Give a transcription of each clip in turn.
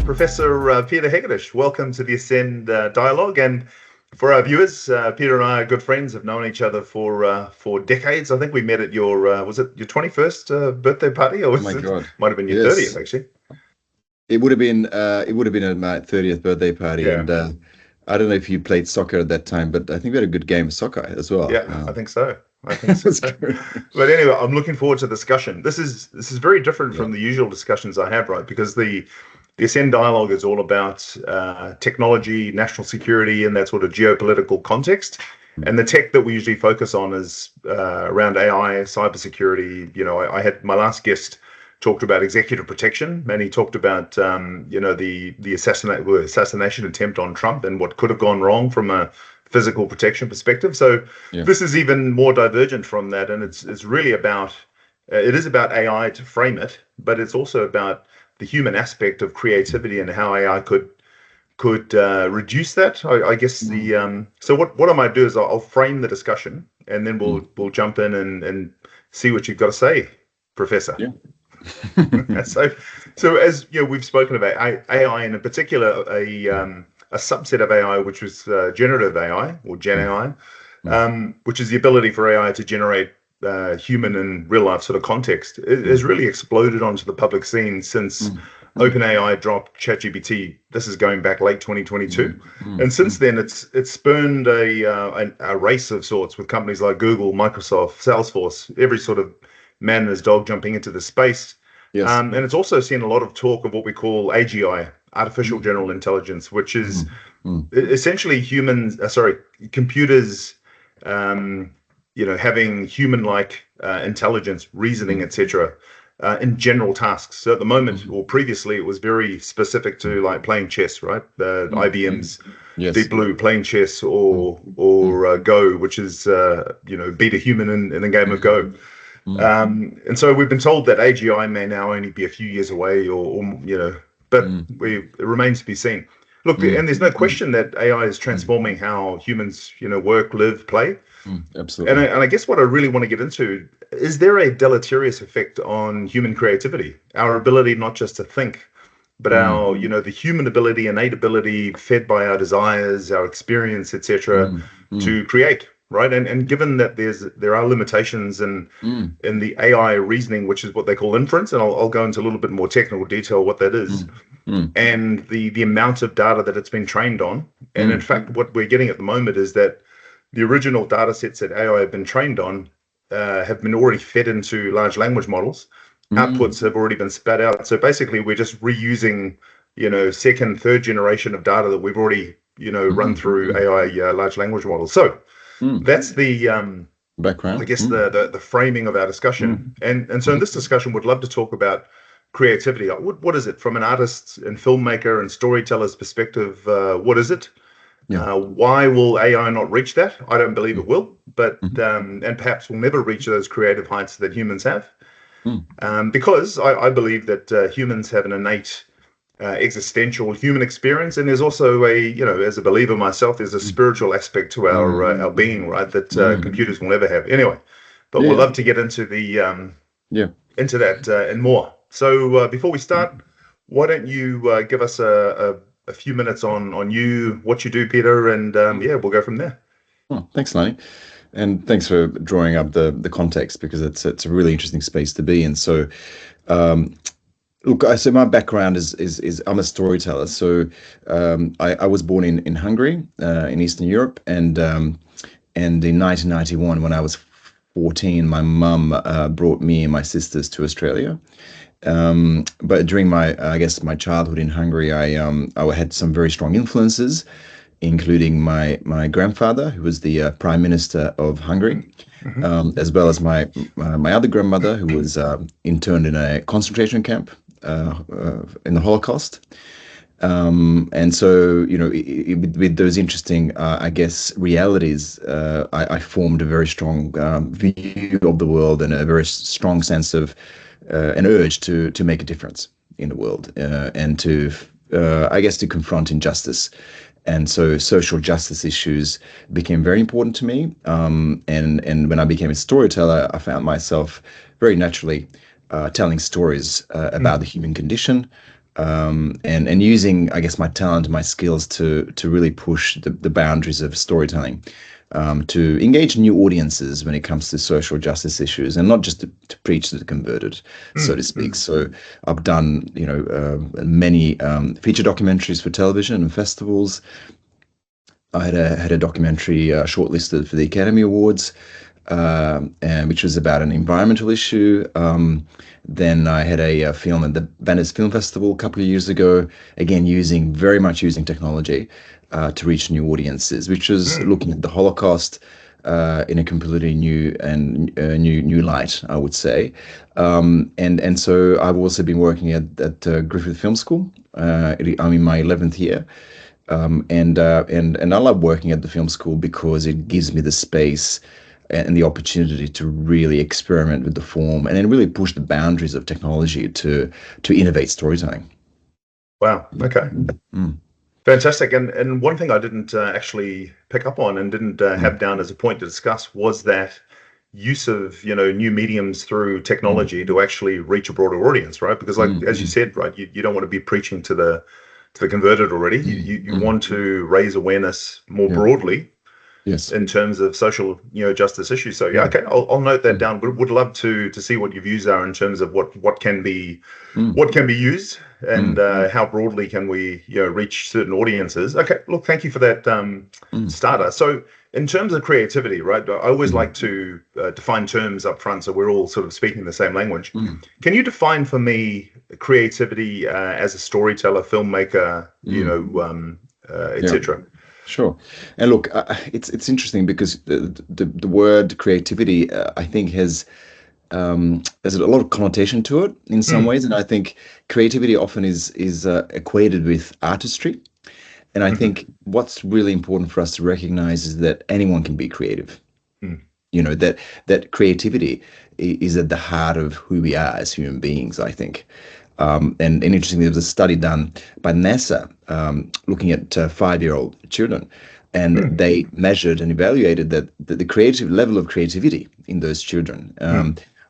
Professor Peter Hegedus, welcome to the Azcende Dialogue. And for our viewers, Peter and I are good friends, have known each other for decades. I think we met at your, was it your 21st birthday party? Or was might have been your 30th, actually. It would have been at my 30th birthday party. Yeah. And I don't know if you played soccer at that time, but I think we had a good game of soccer as well. Yeah, I think so. But anyway, I'm looking forward to the discussion. This is very different from the usual discussions I have, right? Because the Azcende Dialogue is all about technology, national security, and that sort of geopolitical context. And the tech that we usually focus on is around AI, cybersecurity. You know, I had my last guest talked about executive protection, and he talked about the assassination attempt on Trump and what could have gone wrong from a physical protection perspective. So this is even more divergent from that, and it's really about it is about AI to frame it, but it's also about the human aspect of creativity and how AI could reduce that. I guess so what I might do is I'll frame the discussion, and then we'll jump in and see what you've got to say, Professor. Yeah. So as you know, we've spoken about AI, and in particular a subset of AI, which was generative AI or Gen AI, which is the ability for AI to generate human and real life sort of context. It has really exploded onto the public scene since OpenAI dropped ChatGPT. This is going back late 2022, and since then it's spurned a race of sorts with companies like Google, Microsoft, Salesforce, every sort of man and his dog jumping into the space. Yes. And it's also seen a lot of talk of what we call AGI, artificial general intelligence, which is essentially computers, having human-like intelligence, reasoning, etc., in general tasks. So at the moment, or previously, it was very specific to like playing chess, right? IBM's Deep Blue, playing chess, or Go, which is beat a human in a game of Go. And so we've been told that AGI may now only be a few years away, but it remains to be seen. Look, and there's no question that AI is transforming how humans, work, live, play. Absolutely. And I guess what I really want to get into is there a deleterious effect on human creativity, our ability not just to think, but our, the human ability, innate ability, fed by our desires, our experience, etc., to create. Right, and given that there are limitations in the AI reasoning, which is what they call inference, and I'll go into a little bit more technical detail what that is, and the amount of data that it's been trained on, and in fact, what we're getting at the moment is that the original data sets that AI have been trained on have been already fed into large language models. Outputs have already been spat out. So basically, we're just reusing, second, third generation of data that we've already, run through AI large language models. So that's the background, I guess, the framing of our discussion. And so in this discussion, we'd love to talk about creativity. What is it from an artist and filmmaker and storyteller's perspective? What is it? Why will AI not reach that? I don't believe it will, but and perhaps will never reach those creative heights that humans have, because I believe that humans have an innate existential human experience, and there's also as a believer myself, there's a spiritual aspect to our being, right, that computers will never have. Anyway, but we'll love to get into the into that and more. So before we start, why don't you give us a few minutes on you, what you do, Peter, and we'll go from there. Oh, thanks, Lonnie. And thanks for drawing up the context, because it's a really interesting space to be in. So look, so my background is I'm a storyteller. So I was born in Hungary, in Eastern Europe, and in 1991, when I was 14, my mum brought me and my sisters to Australia. But during my childhood in Hungary, I had some very strong influences, including my grandfather, who was the Prime Minister of Hungary, as well as my other grandmother, who was interned in a concentration camp in the Holocaust. And so, with those interesting, I guess, realities, I formed a very strong view of the world and a very strong sense of an urge to make a difference in the world and to, I guess, to confront injustice. And so social justice issues became very important to me. And when I became a storyteller, I found myself very naturally telling stories about the human condition, and using, I guess, my talent, my skills to really push the boundaries of storytelling, to engage new audiences when it comes to social justice issues, and not just to preach to the converted, so to speak. So I've done, many feature documentaries for television and festivals. I had a documentary shortlisted for the Academy Awards, and which was about an environmental issue. Then I had a film at the Venice Film Festival a couple of years ago, again very much using technology to reach new audiences, which was looking at the Holocaust in a completely new and new light, I would say. And so I've also been working at Griffith Film School. I'm in my 11th year. And I love working at the film school because it gives me the space and the opportunity to really experiment with the form and then really push the boundaries of technology to innovate storytelling. Wow. Okay. Fantastic. And one thing I didn't actually pick up on and didn't have down as a point to discuss was that use of, new mediums through technology to actually reach a broader audience, right? Because as you said, right, you don't want to be preaching to the converted already. You want to raise awareness more broadly. Yes. In terms of social, justice issues. So okay, I'll note that down. Would love to see what your views are in terms of what can be used and how broadly can we reach certain audiences. Okay, look, thank you for that starter. So in terms of creativity, right? I always like to define terms up front so we're all sort of speaking the same language. Can you define for me creativity as a storyteller, filmmaker, etc.? Sure. And look, it's interesting because the word creativity, I think, has there's a lot of connotation to it in some ways, and I think creativity often is equated with artistry. And I think what's really important for us to recognize is that anyone can be creative. That creativity is at the heart of who we are as human beings, I think. And interestingly, there was a study done by NASA looking at 5-year-old children, and they measured and evaluated that the creative level of creativity in those children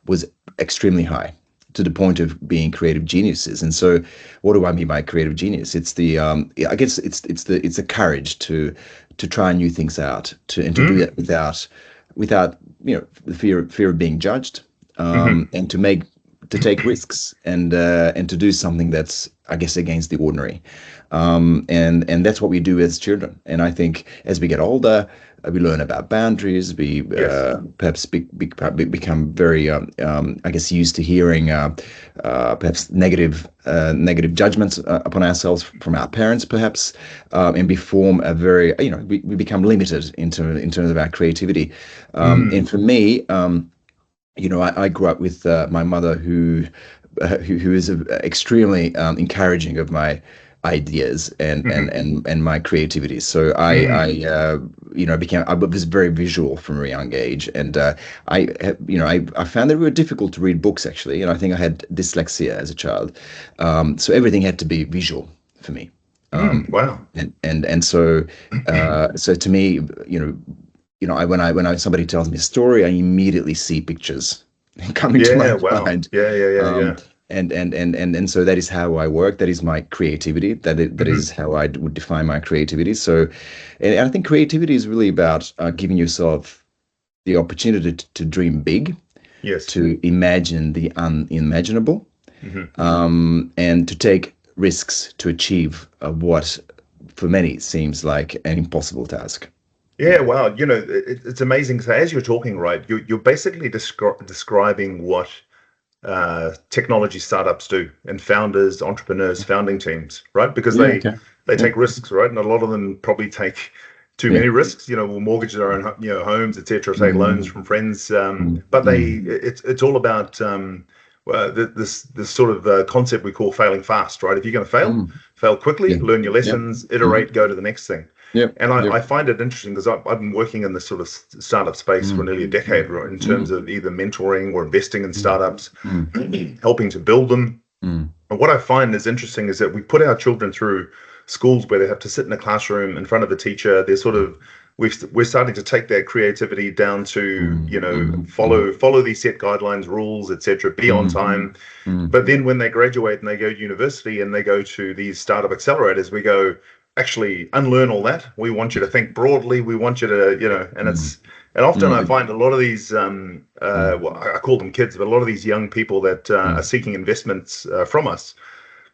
was extremely high, to the point of being creative geniuses. And so, what do I mean by creative genius? It's the I guess it's the courage to try new things out, and to do that without the fear of being judged, and to take risks and to do something that's, I guess, against the ordinary, and that's what we do as children. And I think as we get older, we learn about boundaries. We perhaps become very, I guess, used to hearing perhaps negative judgments upon ourselves from our parents, perhaps, and we form a very, we become limited in terms of our creativity. And for me, I grew up with my mother, who is extremely encouraging of my ideas and my creativity. So I was very visual from a young age, and I found that it was difficult to read books, actually, and I think I had dyslexia as a child, so everything had to be visual for me. Wow. And so to me, when somebody tells me a story, I immediately see pictures coming to my mind. And so that is how I work. That is my creativity. That is how I would define my creativity. So, and I think creativity is really about giving yourself the opportunity to dream big, to imagine the unimaginable, and to take risks to achieve what, for many, seems like an impossible task. Yeah, wow. It's amazing. So as you're talking, right, you're basically describing what technology startups do, and founders, entrepreneurs, founding teams, right? Because they take risks, right? And a lot of them probably take too many risks, will mortgage their own, homes, etc., take loans from friends. But it's all about this sort of concept we call failing fast, right? If you're going to fail quickly, learn your lessons, iterate, go to the next thing. And I find it interesting because I've been working in this sort of startup space for nearly a decade, right, in terms of either mentoring or investing in startups, helping to build them. And what I find is interesting is that we put our children through schools where they have to sit in a classroom in front of a teacher. They're sort of we're starting to take that creativity down to follow these set guidelines, rules, etc. Be on time. But then when they graduate and they go to university and they go to these startup accelerators, we go, actually unlearn all that. We want you to think broadly. We want you to and often I find a lot of these well, I call them kids, but a lot of these young people that are seeking investments from us,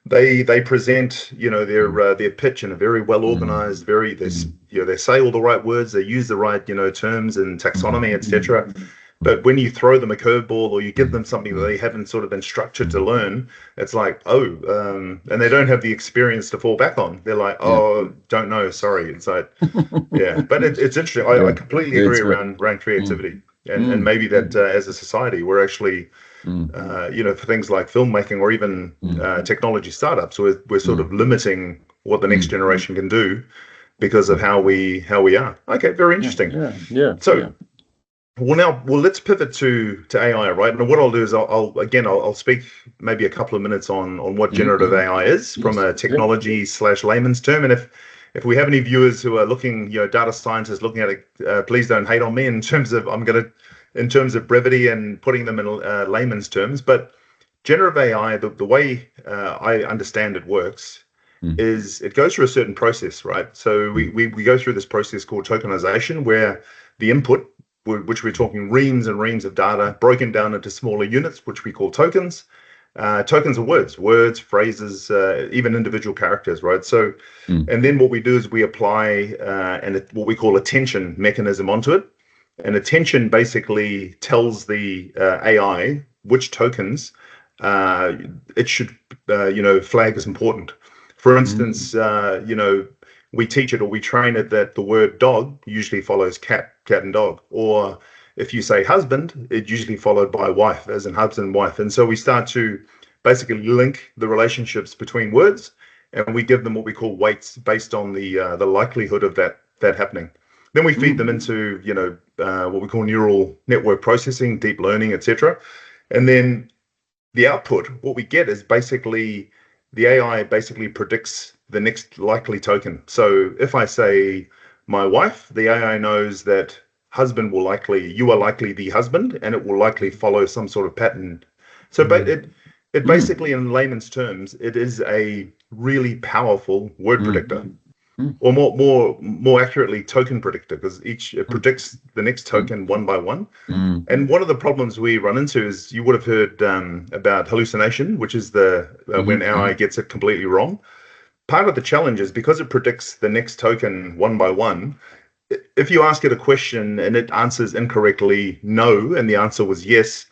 they present their pitch in a very well organized, they say all the right words, they use the right terms and taxonomy, etc. But when you throw them a curveball or you give them something that they haven't sort of been structured to learn, it's like, and they don't have the experience to fall back on. They're like, don't know, sorry. It's like, but it's interesting. I completely agree around creativity. And maybe that as a society, we're actually, for things like filmmaking or even technology startups, we're sort of limiting what the next generation can do because of how we are. Okay, very interesting. Well, let's pivot to AI, right? And what I'll do is I'll speak maybe a couple of minutes on what generative AI is from a technology / layman's term. And if we have any viewers who are looking, data scientists looking at it, please don't hate on me in terms of in terms of brevity and putting them in layman's terms. But generative AI, the way I understand it works is it goes through a certain process, right? So we go through this process called tokenization, where the input, which we're talking reams and reams of data broken down into smaller units, which we call tokens. Tokens are words, phrases, even individual characters, right? So, and then what we do is we apply what we call attention mechanism onto it. And attention basically tells the AI which tokens it should, flag as important. For instance, we teach it or we train it that the word dog usually follows cat and dog. Or if you say husband, it usually followed by wife, as in husband and wife. And so we start to basically link the relationships between words, and we give them what we call weights based on the likelihood of that happening. Then we feed them into what we call neural network processing, deep learning, etc. And then the output, what we get is basically the AI basically predicts the next likely token. So if I say my wife, the AI knows that husband you are likely the husband, and it will likely follow some sort of pattern. So it basically, in layman's terms, it is a really powerful word predictor, or more accurately, token predictor, because it predicts the next token one by one. And one of the problems we run into is, you would have heard about hallucination, which is when AI gets it completely wrong. Part of the challenge is because it predicts the next token one by one, if you ask it a question and it answers incorrectly no, and the answer was yes,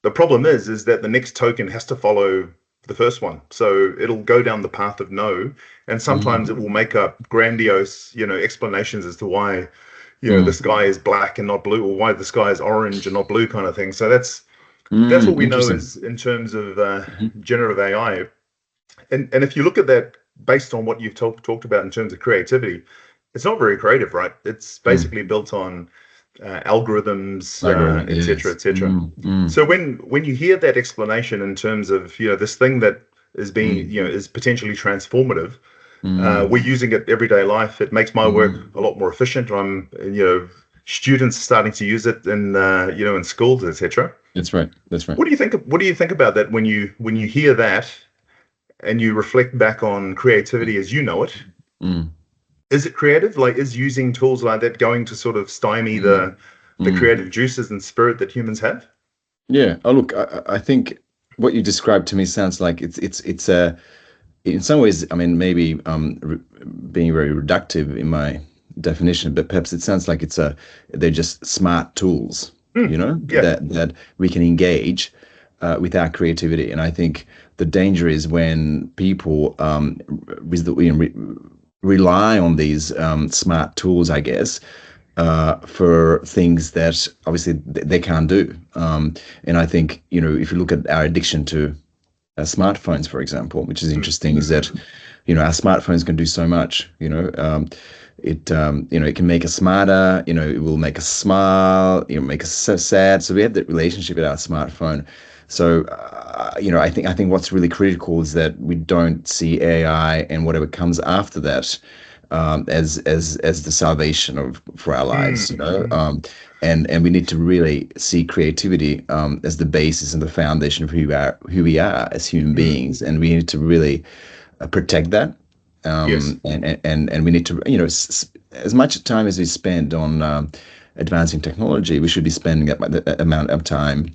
the problem is that the next token has to follow the first one. So it'll go down the path of no, and sometimes it will make up grandiose, explanations as to why, the sky is black and not blue, or why the sky is orange and not blue, kind of thing. So that's what we know is in terms of generative AI. And if you look at that based on what you've talked about in terms of creativity, it's not very creative, right? It's basically built on algorithms, et cetera. So when you hear that explanation in terms of this thing that is being is potentially transformative, we're using it everyday life. It makes my work a lot more efficient. I'm students starting to use it in in schools, et cetera. That's right. What do you think about that when you hear that and you reflect back on creativity as you know it? Is it creative? Like, is using tools like that going to sort of stymie the creative juices and spirit that humans have? Yeah. Oh, look, I think what you described to me sounds like it's in some ways, I mean, maybe being very reductive in my definition, but perhaps it sounds like they're just smart tools, that we can engage with our creativity. And I think the danger is when people rely on these smart tools, I guess, for things that obviously they can't do. And I think, if you look at our addiction to smartphones, for example, which is interesting, is that, our smartphones can do so much. It can make us smarter. It will make us smile. Make us so sad. So we have that relationship with our smartphone. So, I think what's really critical is that we don't see AI and whatever comes after that as the salvation for our lives. And we need to really see creativity as the basis and the foundation of who we are as human beings, and we need to really protect that. Yes. And we need to, as much time as we spend on advancing technology, we should be spending that amount of time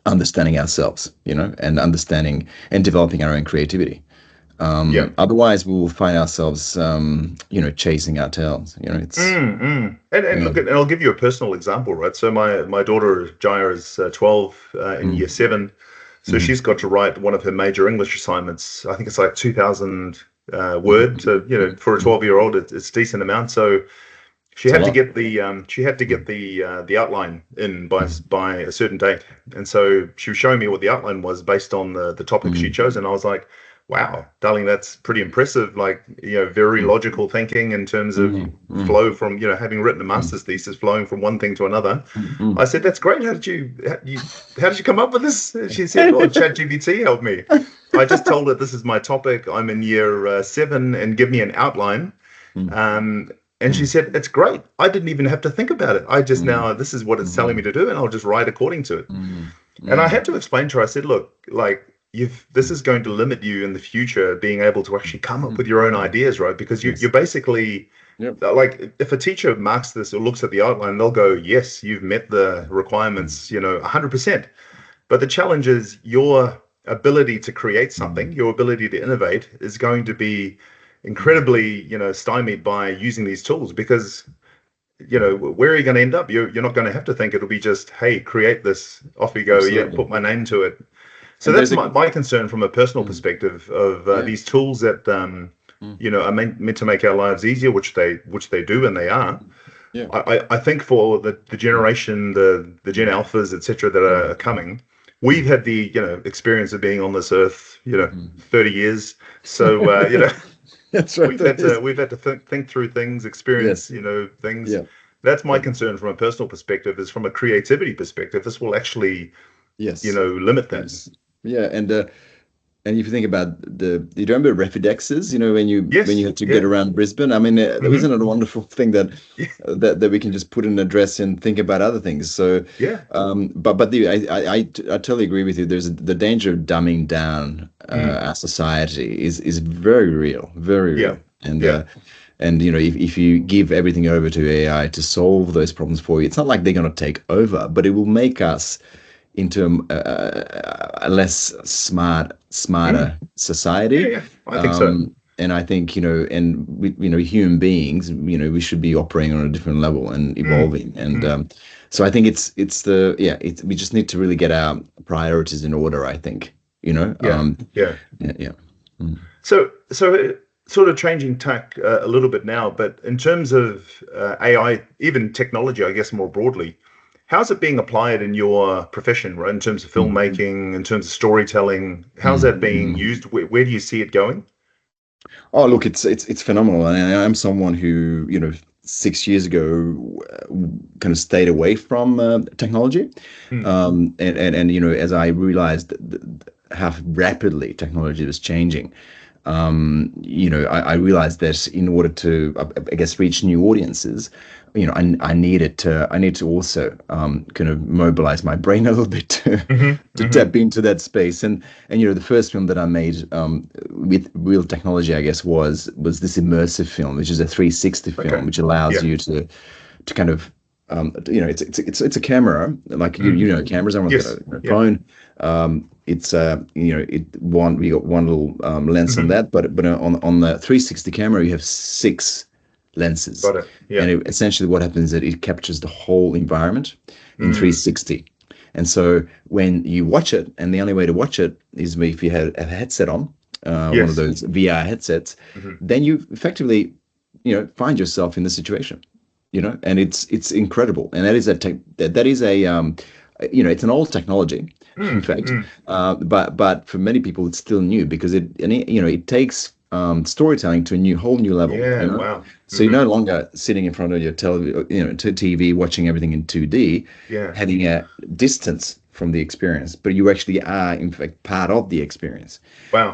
understanding ourselves, and understanding and developing our own creativity. Otherwise, we will find ourselves, chasing our tails. It's and look, and I'll give you a personal example, right? So my daughter Jaya is 12 in year 7, so she's got to write one of her major English assignments. I think it's like 2,000 word. So for a 12-year-old, it's a decent amount. So she had to get the outline in by a certain date, and so she was showing me what the outline was based on the topic she chose, and I was like, wow, darling, that's pretty impressive. Like, very logical thinking in terms of flow from, having written a master's thesis, flowing from one thing to another. I said, that's great. How did you come up with this? She said, well, ChatGPT helped me. I just told her this is my topic. I'm in year 7 and give me an outline. And she said, it's great. I didn't even have to think about it. I just now, this is what it's telling me to do, and I'll just write according to it. And I had to explain to her, I said, look, like, this is going to limit you in the future being able to actually come up with your own ideas, right? Because you're basically, like, if a teacher marks this or looks at the outline, they'll go, yes, you've met the requirements, 100%. But the challenge is your ability to create something, your ability to innovate is going to be incredibly, stymied by using these tools, because, where are you going to end up? You're not going to have to think. It'll be just, hey, create this, off you go. Absolutely. Yeah, put my name to it. So that's my concern from a personal perspective of these tools that are meant to make our lives easier, which they do, and they are. Yeah. I think for the generation, the Gen Alphas, etc., that are coming, we've had the experience of being on this earth 30 years. So that's right. we've had to think through things, experience things. Yeah. That's my concern from a personal perspective. Is from a creativity perspective, this will actually limit that. Yes. Yeah, and if you think about you remember Refidexes, when you had to get around Brisbane. I mean, isn't it a wonderful thing that we can just put an address and think about other things? So but I totally agree with you. There's the danger of dumbing down our society is very real, very real. And if you give everything over to AI to solve those problems for you, it's not like they're going to take over, but it will make us into a less smarter society. Yeah, I think so. And I think, and we, human beings, we should be operating on a different level and evolving. And so I think we just need to really get our priorities in order, I think, So sort of changing tack a little bit now, but in terms of AI, even technology, I guess more broadly, how's it being applied in your profession, right? In terms of filmmaking, in terms of storytelling, how's that being used? Where do you see it going? Oh, look, it's phenomenal. And I'm someone who, 6 years ago, kind of stayed away from technology. And as I realized how rapidly technology was changing, I realized that in order to, I guess, reach new audiences, I need to also kind of mobilize my brain a little bit to tap into that space. And the first film that I made with real technology, I guess, was this immersive film, which is a 360 film, which allows you to kind of it's a camera, like cameras on a phone. It's we got one little lens on that, but on the 360 camera you have 6 lenses. Got it. Yeah. And essentially what happens is that it captures the whole environment in 360. And so when you watch it, and the only way to watch it is if you have a headset on, one of those VR headsets, then you effectively find yourself in the situation. and it's incredible. And that is it's an old technology, in fact, but for many people it's still new because it takes storytelling to a whole new level. Yeah, wow. So you're no longer sitting in front of your TV, watching everything in 2D, Yeah. having a distance from the experience, but you actually are, in fact, part of the experience. Wow.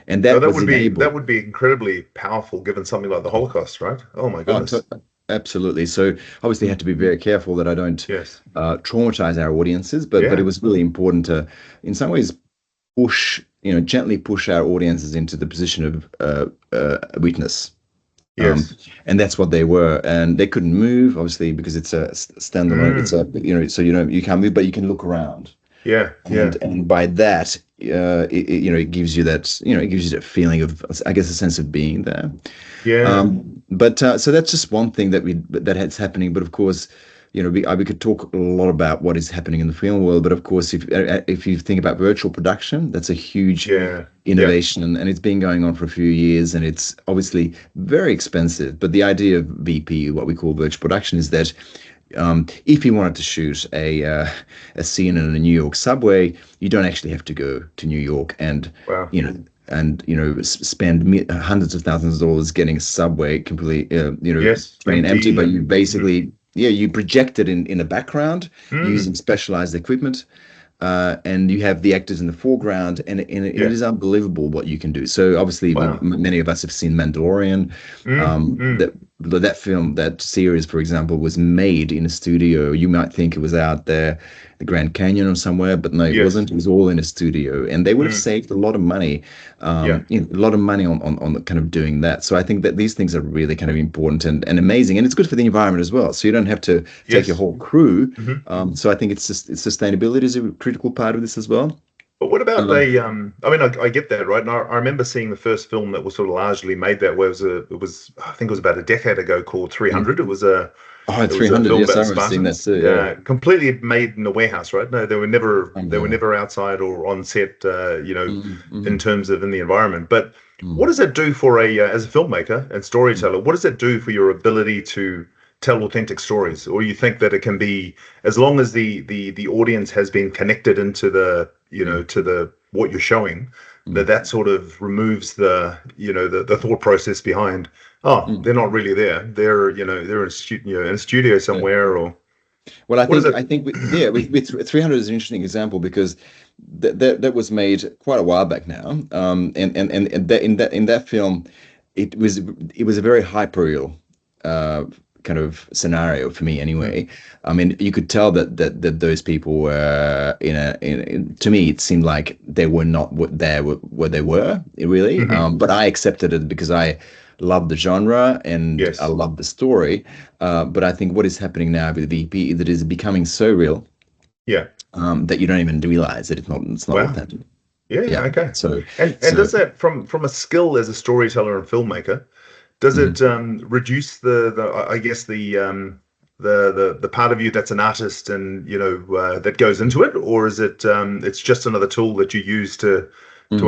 And that would be incredibly powerful given something like the Holocaust, right? Oh my goodness. Absolutely. So obviously, had to be very careful that I don't Yes. traumatize our audiences, but it was really important to, in some ways, gently push our audiences into the position of witness. Yes. And that's what they were, and they couldn't move, obviously, because it's a standalone. It's so you can't move, but you can look around. Yeah, and by that, it gives you that feeling of, I guess, a sense of being there. Yeah. But so that's just one thing that's happening. But of course, we could talk a lot about what is happening in the film world. But of course, if you think about virtual production, that's a huge innovation, and it's been going on for a few years, and it's obviously very expensive. But the idea of VP, what we call virtual production, is that if you wanted to shoot a scene in a New York subway, you don't actually have to go to New York and spend hundreds of thousands of dollars getting a subway completely train empty, but you basically you project it in the background using specialized equipment. And you have the actors in the foreground, and it is unbelievable what you can do. So obviously, many of us have seen Mandalorian. That film, that series, for example, was made in a studio. You might think it was out there, the Grand Canyon or somewhere, but no, it wasn't. It was all in a studio, and they would have saved a lot of money, a lot of money on kind of doing that. So I think that these things are really kind of important and amazing, and it's good for the environment as well. So you don't have to take your whole crew. So I think it's sustainability is a critical part of this as well. But what about I get that, right? And I remember seeing the first film that was sort of largely made that way. It was I think it was about a decade ago, called 300. It was a 300. Yes, I remember seeing that too. Yeah, completely made in a warehouse, right? No, they were never outside or on set, in terms of in the environment. But what does it do for as a filmmaker and storyteller? What does it do for your ability to tell authentic stories? Or you think that it can be, as long as the audience has been connected into the to the what you're showing, that sort of removes the the thought process behind, they're not really there, they're they're in a studio somewhere. Or well, I think with 300 is an interesting example because that was made quite a while back now, and in that film it was a very hyper-real kind of scenario for me anyway. I mean, you could tell that those people were to me it seemed like they were not where they were really. But I accepted it because I love the genre and I love the story. But I think what is happening now with VP that is becoming so real, that you don't even realize that it's not authentic. Okay. So does that from a skill as a storyteller and filmmaker, does it reduce the part of you that's an artist and that goes into it, or is it it's just another tool that you use to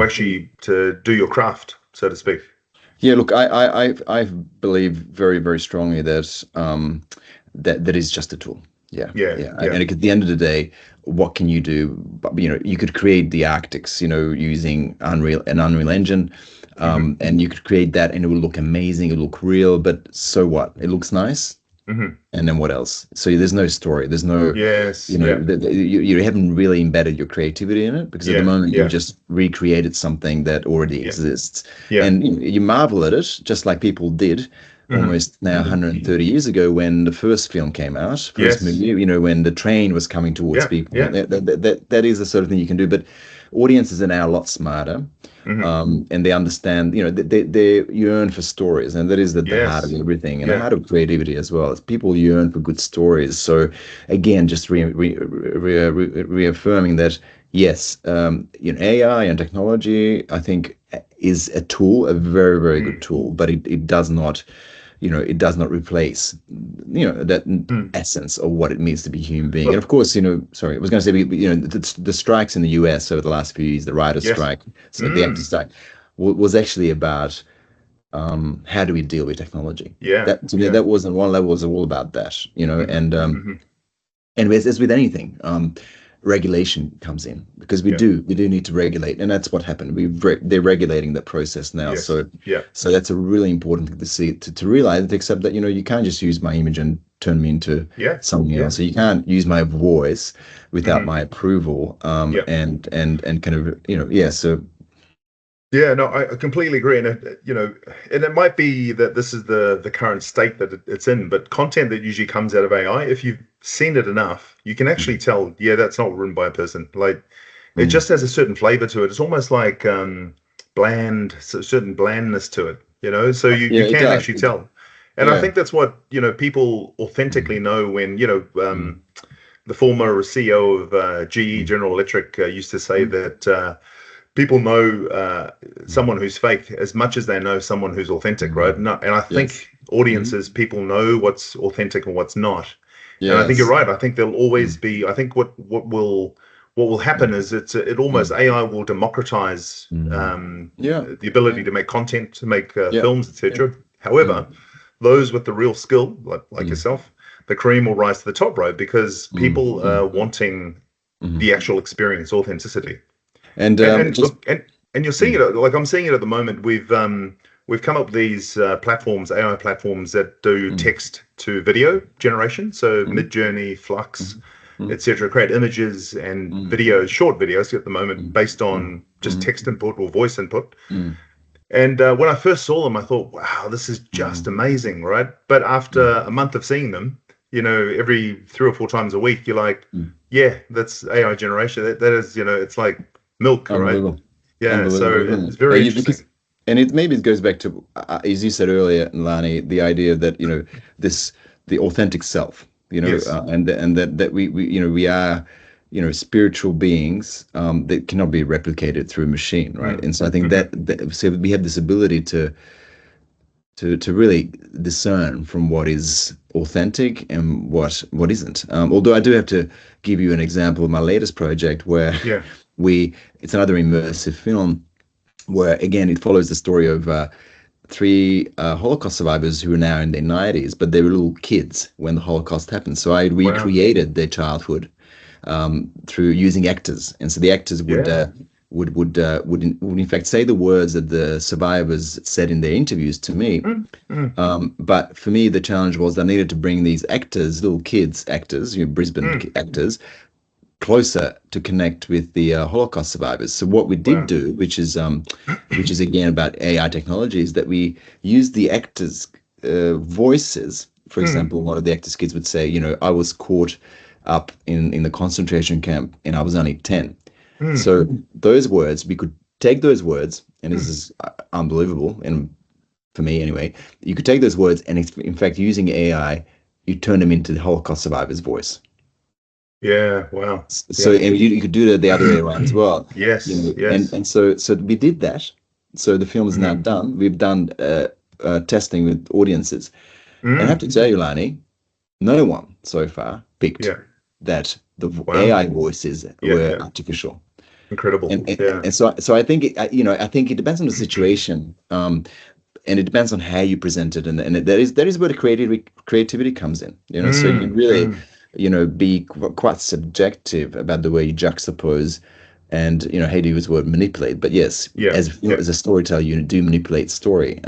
actually to do your craft, so to speak? Yeah, look, I believe very, very strongly that that is just a tool. Yeah. And at the end of the day, what can you do? You could create the Arctics, using an Unreal Engine. And you could create that and it will look amazing, it'll look real, but so what? It looks nice. And then what else? So there's no story, there's no you haven't really embedded your creativity in it, because at the moment you just recreated something that already exists. And you marvel at it, just like people did almost now 130 years ago when the first film came out, first movie, when the train was coming towards people. That is the sort of thing you can do, but audiences are now a lot smarter. And they understand, they yearn for stories, and that is the heart of everything, and the heart of creativity as well. People yearn for good stories. So again, just reaffirming that, yes, AI and technology, I think, is a tool, a very, very good tool, but it does not, it does not replace, that essence of what it means to be a human being. And of course, sorry, I was going to say, the strikes in the US over the last few years, the writer's strike, so the actor's strike, was actually about how do we deal with technology? Yeah, That to me, that was on one level was all about that, and as with anything, regulation comes in because we do need to regulate, and that's what happened. They're regulating that process now. yes, So that's a really important thing to see, to realize, to accept that you can't just use my image and turn me into something else. So you can't use my voice without my approval. And kind of So. Yeah, no, I completely agree, and and it might be that this is the current state that it's in, but content that usually comes out of AI, if you've seen it enough, you can actually tell, that's not written by a person. Like, it just has a certain flavor to it. It's almost like bland, certain blandness to it, So you can actually tell, and I think that's what people authentically know when the former CEO of GE, General Electric, used to say that. People know someone who's fake as much as they know someone who's authentic, right? And I think audiences, people know what's authentic and what's not. Yes. And I think you're right. I think there'll always be. I think what will happen is it almost AI will democratize the ability to make content, to make films, etc. However, those with the real skill, like yourself, the cream will rise to the top, right? Because people are wanting the actual experience, authenticity. And you're seeing it, like I'm seeing it at the moment. We've come up with these platforms, AI platforms that do text to video generation. So Midjourney, Flux, etc. create images and videos, short videos at the moment, based on just text input or voice input. And when I first saw them, I thought, wow, this is just amazing, right? But after a month of seeing them, every 3 or 4 times a week, you're like, yeah, that's AI generation. That is, it's like milk, right? Yeah, so it's very interesting. And it goes back to, as you said earlier, Lani, the idea that the authentic self, and that we are spiritual beings that cannot be replicated through a machine, right? And so I think that so we have this ability to really discern from what is authentic and what isn't. Although I do have to give you an example of my latest project where it's another immersive film where, again, it follows the story of 3 Holocaust survivors who are now in their 90s, but they were little kids when the Holocaust happened. So I recreated their childhood through using actors, and so the actors would in fact say the words that the survivors said in their interviews to me. But for me, the challenge was I needed to bring these actors, little kids actors, Brisbane actors, closer to connect with the Holocaust survivors. So what we did do, which is again about AI technology, is that we used the actors' voices. For example, one of the actors' kids would say, I was caught up in the concentration camp and I was only 10. So those words, we could take those words, and this is unbelievable, and for me anyway, you could take those words and in fact, using AI, you turn them into the Holocaust survivor's voice. Yeah, wow. So and you could do it the other way around as well. Yes, yes. And so we did that. So the film is now done. We've done testing with audiences. And I have to tell you, Lani, no one so far picked that the AI voices were artificial. Incredible. And so I think I think it depends on the situation, and it depends on how you present it, and that is where the creativity comes in. So you really be quite subjective about the way you juxtapose, and how do you use the word manipulate? But yes, as a storyteller, you do manipulate story.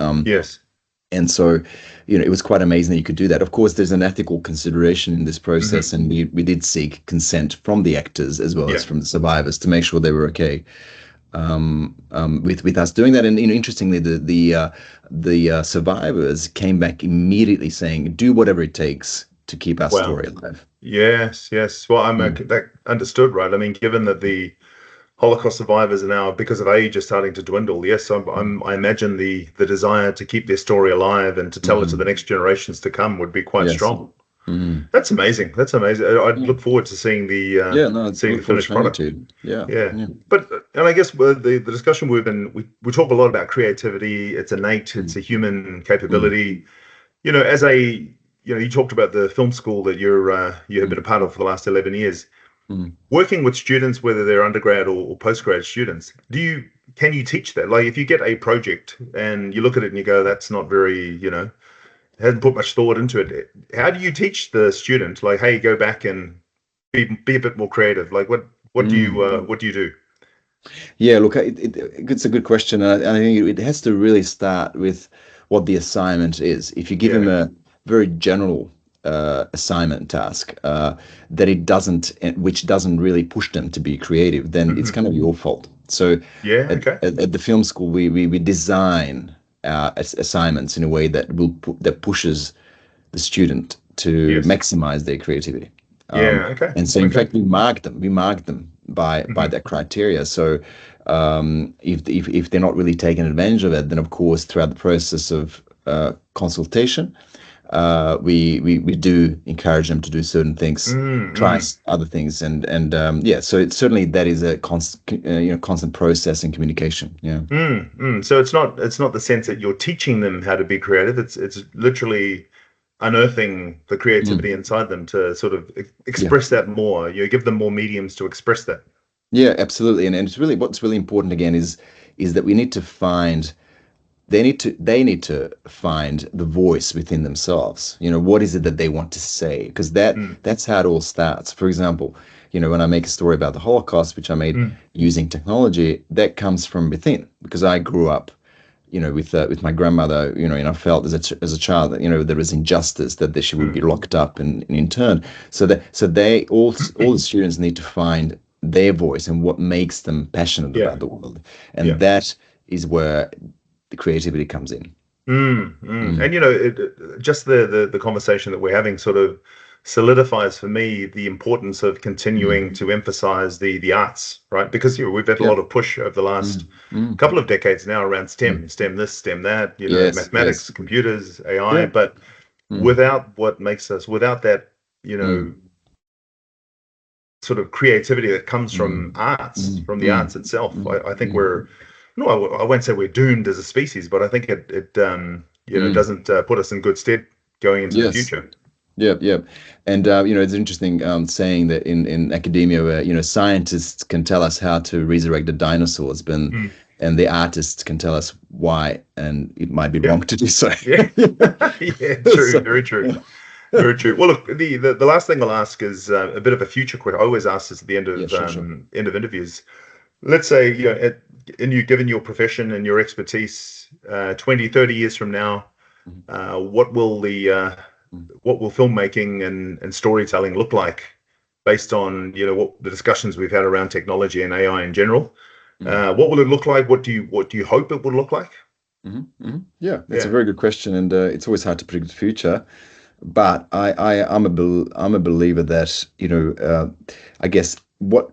And so, it was quite amazing that you could do that. Of course, there's an ethical consideration in this process, and we did seek consent from the actors as well as from the survivors to make sure they were okay with us doing that. And interestingly, the survivors came back immediately saying, "Do whatever it takes to keep our story alive." Yes. Well, that understood, right? I mean, given that the Holocaust survivors are now, because of age, are starting to dwindle. Yes, I imagine the desire to keep their story alive and to tell it to the next generations to come would be quite strong. That's amazing. I'd look forward to seeing the finished product. But and I guess the discussion we talk a lot about creativity. It's innate. It's a human capability. As you talked about the film school that you have been a part of for the last 11 years. Working with students, whether they're undergrad or postgrad students, do can you teach that? Like if you get a project and you look at it and you go, that's not very, hasn't put much thought into it. How do you teach the student, like, hey, go back and be a bit more creative? Like what do you do? Yeah, look, it's a good question. And I think it has to really start with what the assignment is. If you give them a very general assignment task which doesn't really push them to be creative, then it's kind of your fault. So at the film school, we design our assignments in a way that that pushes the student to maximize their creativity. And so, in fact, we mark them by that criteria. So, if they're not really taking advantage of it, then of course, throughout the process of consultation, we do encourage them to do certain things, try other things, and so it's certainly that is a constant process and communication. So it's not the sense that you're teaching them how to be creative. It's literally unearthing the creativity inside them to sort of express that more. You give them more mediums to express that. Yeah, absolutely. And it's really, what's really important again is that we need to find, they need to find the voice within themselves. What is it that they want to say? Because that's how it all starts. For example, when I make a story about the Holocaust, which I made using technology, that comes from within, because I grew up with my grandmother, and I felt as a child that there was injustice, that she would be locked up and interned. So they all the students need to find their voice and what makes them passionate about the world, and that is where the creativity comes in. And just the conversation that we're having sort of solidifies for me the importance of continuing to emphasize the arts, right? Because we've had a lot of push over the last couple of decades now around STEM this, STEM that, mathematics, computers, AI, but without that, sort of creativity that comes from arts, from the arts itself, I think I won't say we're doomed as a species, but I think it doesn't put us in good stead going into the future. Yeah. And, it's interesting saying that in academia where, scientists can tell us how to resurrect the dinosaurs, and the artists can tell us why, and it might be wrong to do so. True, very true. Very true. Well, look, the last thing I'll ask is a bit of a future question. I always ask this at the end of end of interviews. Let's say, given your profession and your expertise, 20, 30 years from now, what will filmmaking and storytelling look like based on what the discussions we've had around technology and AI in general? What will it look like? What do you hope it will look like? Yeah, that's a very good question, and it's always hard to predict the future. But I'm a believer that I guess what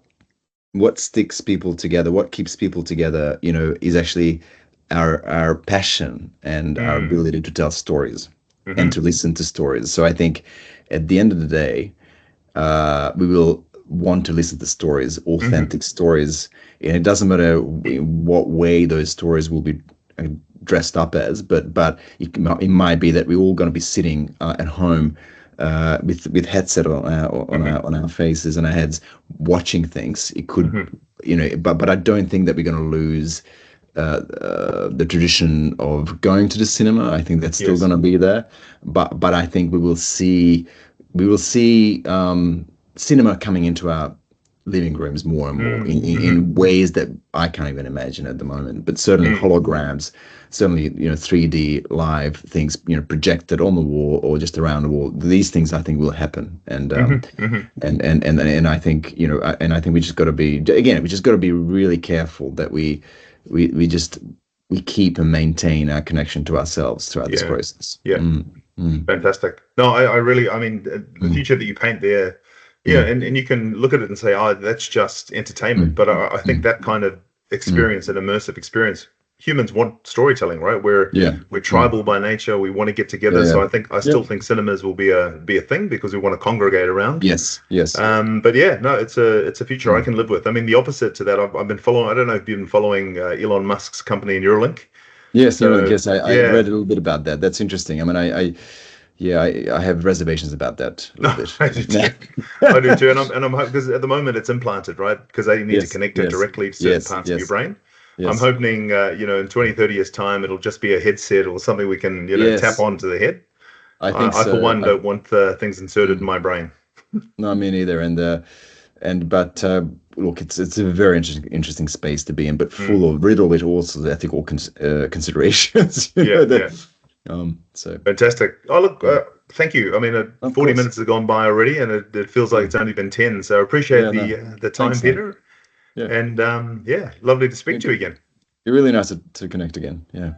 sticks people together, what keeps people together, is actually our passion and our ability to tell stories and to listen to stories. So I think at the end of the day, we will want to listen to stories, authentic stories, and it doesn't matter what way those stories will be dressed up as, but it might be that we're all going to be sitting at home with headset on our faces and our heads watching things. It could, but I don't think that we're going to lose the tradition of going to the cinema. I think that's still going to be there, but I think we will see cinema coming into our living rooms more and more in ways that I can't even imagine at the moment. But certainly holograms, certainly 3D live things, projected on the wall or just around the wall. These things I think will happen, and I think and I think we just got to be really careful that we keep and maintain our connection to ourselves throughout this process. Fantastic. No, I mean the future that you paint there. And you can look at it and say, oh, that's just entertainment. But I think that kind of experience, an immersive experience, humans want storytelling, right? We're tribal by nature. We want to get together. So I still think cinemas will be a thing because we want to congregate around. Yes. But it's a future I can live with. I mean, the opposite to that, I've been following. I don't know if you've been following Elon Musk's company, Neuralink. Yes, Neuralink. I read a little bit about that. That's interesting. I mean, I have reservations about that. I do too. And I'm hoping, because at the moment it's implanted, right? Because they need to connect it directly to certain parts of your brain. I'm hoping, in 20, 30 years time, it'll just be a headset or something we can, tap onto the head. I think so. I for one, don't want things inserted in my brain. No, me neither. But look, it's a very interesting space to be in, but full of riddle with also ethical considerations. So fantastic. Oh, look, thank you. I mean, 40 minutes has gone by already, and it feels like it's only been 10. So I appreciate the time, thanks, Peter. Yeah. And lovely to speak to you again. You're really nice to connect again. Yeah.